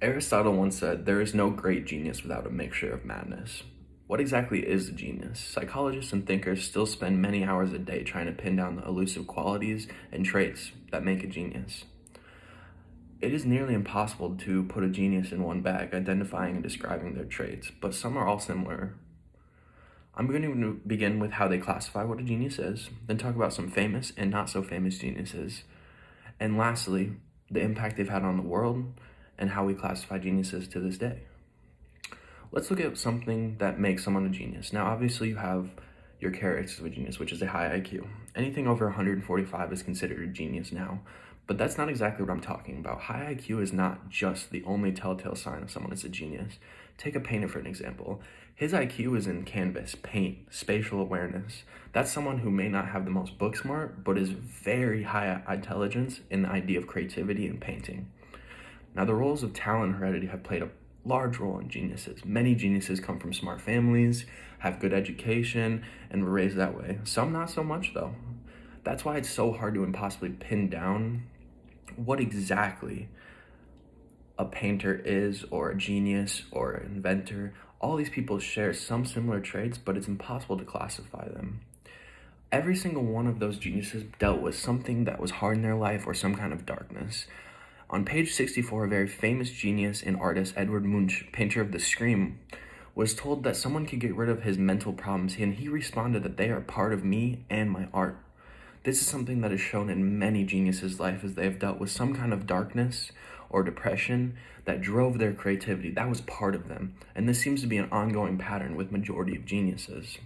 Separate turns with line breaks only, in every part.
Aristotle once said, "There is no great genius without a mixture of madness." What exactly is a genius? Psychologists and thinkers still spend many hours a day trying to pin down the elusive qualities and traits that make a genius. It is nearly impossible to put a genius in one bag, identifying and describing their traits, but some are all similar. I'm going to begin with how they classify what a genius is, then talk about some famous and not so famous geniuses, and lastly, the impact they've had on the world and how we classify geniuses to this day. Let's look at something that makes someone a genius. Now, obviously, you have your characteristics of a genius, which is a high IQ. Anything over 145 is considered a genius now, but that's not exactly what I'm talking about. High IQ is not just the only telltale sign of someone is a genius. Take a painter for an example. His IQ is in canvas, paint, spatial awareness. That's someone who may not have the most book smart, but is very high intelligence in the idea of creativity and painting. Now, the roles of talent and heredity have played a large role in geniuses. Many geniuses come from smart families, have good education, and were raised that way. Some not so much, though. That's why it's so hard to impossibly pin down what exactly a painter is, or a genius, or an inventor. All these people share some similar traits, but it's impossible to classify them. Every single one of those geniuses dealt with something that was hard in their life or some kind of darkness. On page 64, a very famous genius and artist, Edward Munch, painter of the Scream, was told that someone could get rid of his mental problems, and he responded that they are part of me and my art. This is something that is shown in many geniuses' life, as they have dealt with some kind of darkness or depression that drove their creativity. That was part of them, and this seems to be an ongoing pattern with majority of geniuses.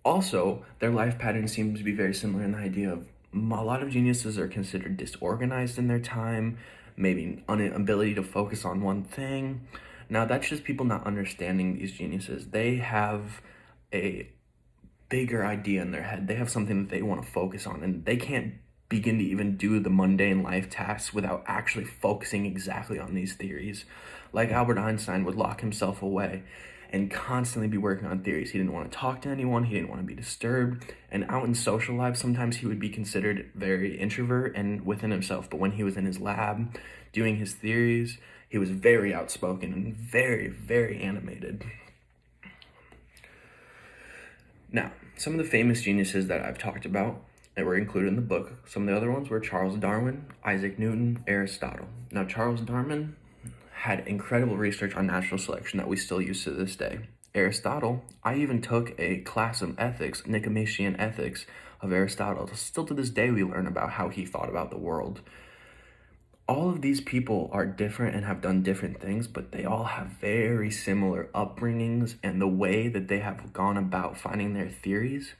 Also, their life pattern seems to be very similar in the idea of a lot of geniuses are considered disorganized in their time, maybe inability to focus on one thing. Now, that's just people not understanding these geniuses. They have a bigger idea in their head. They have something that they want to focus on, and they can't begin to even do the mundane life tasks without actually focusing exactly on these theories. Like Albert Einstein would lock himself away and constantly be working on theories. He didn't want to talk to anyone, he didn't want to be disturbed, and out in social life, sometimes he would be considered very introvert and within himself, but when he was in his lab doing his theories, he was very outspoken and very, very animated. Now, some of the famous geniuses that I've talked about that were included in the book, some of the other ones were Charles Darwin, Isaac Newton, Aristotle. Now, Charles Darwin had incredible research on natural selection that we still use to this day. Aristotle, I even took a class of ethics, Nicomachean Ethics of Aristotle. Still to this day, we learn about how he thought about the world. All of these people are different and have done different things, but they all have very similar upbringings, and the way that they have gone about finding their theories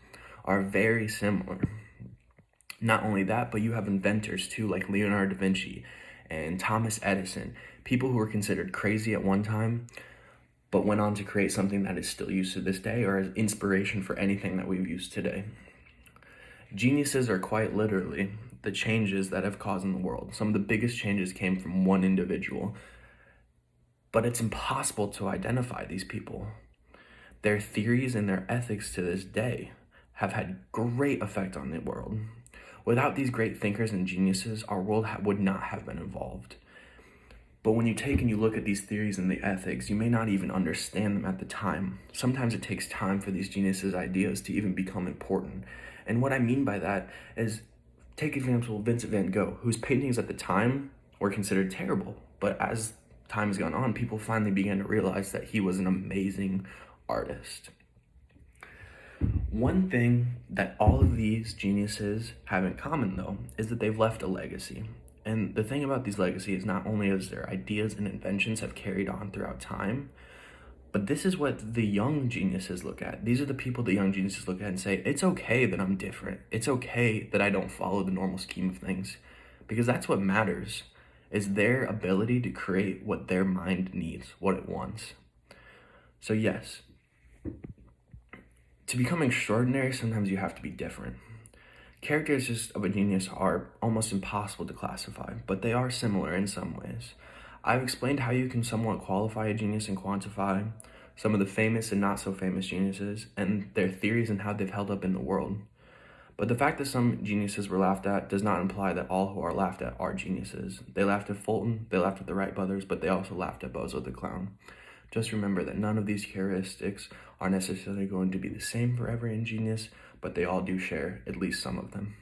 are very similar. Not only that, but you have inventors too, like Leonardo da Vinci and Thomas Edison, people who were considered crazy at one time, but went on to create something that is still used to this day or as inspiration for anything that we've used today. Geniuses are quite literally the changes that have caused in the world. Some of the biggest changes came from one individual, but it's impossible to identify these people. Their theories and their ethics to this day have had great effect on the world. Without these great thinkers and geniuses, our world would not have been evolved. But when you take and you look at these theories and the ethics, you may not even understand them at the time. Sometimes it takes time for these geniuses' ideas to even become important. And what I mean by that is, take example of Vincent van Gogh, whose paintings at the time were considered terrible. But as time has gone on, people finally began to realize that he was an amazing artist. One thing that all of these geniuses have in common, though, is that they've left a legacy. And the thing about these legacies, not only is their ideas and inventions have carried on throughout time, but this is what the young geniuses look at. These are the people the young geniuses look at and say, it's okay that I'm different. It's okay that I don't follow the normal scheme of things. Because that's what matters, is their ability to create what their mind needs, what it wants. So yes, to become extraordinary, sometimes you have to be different. Characteristics of a genius are almost impossible to classify, but they are similar in some ways. I've explained how you can somewhat qualify a genius and quantify some of the famous and not so famous geniuses and their theories and how they've held up in the world. But the fact that some geniuses were laughed at does not imply that all who are laughed at are geniuses. They laughed at Fulton, they laughed at the Wright brothers, but they also laughed at Bozo the Clown. Just remember that none of these characteristics are necessarily going to be the same for every genius, but they all do share at least some of them.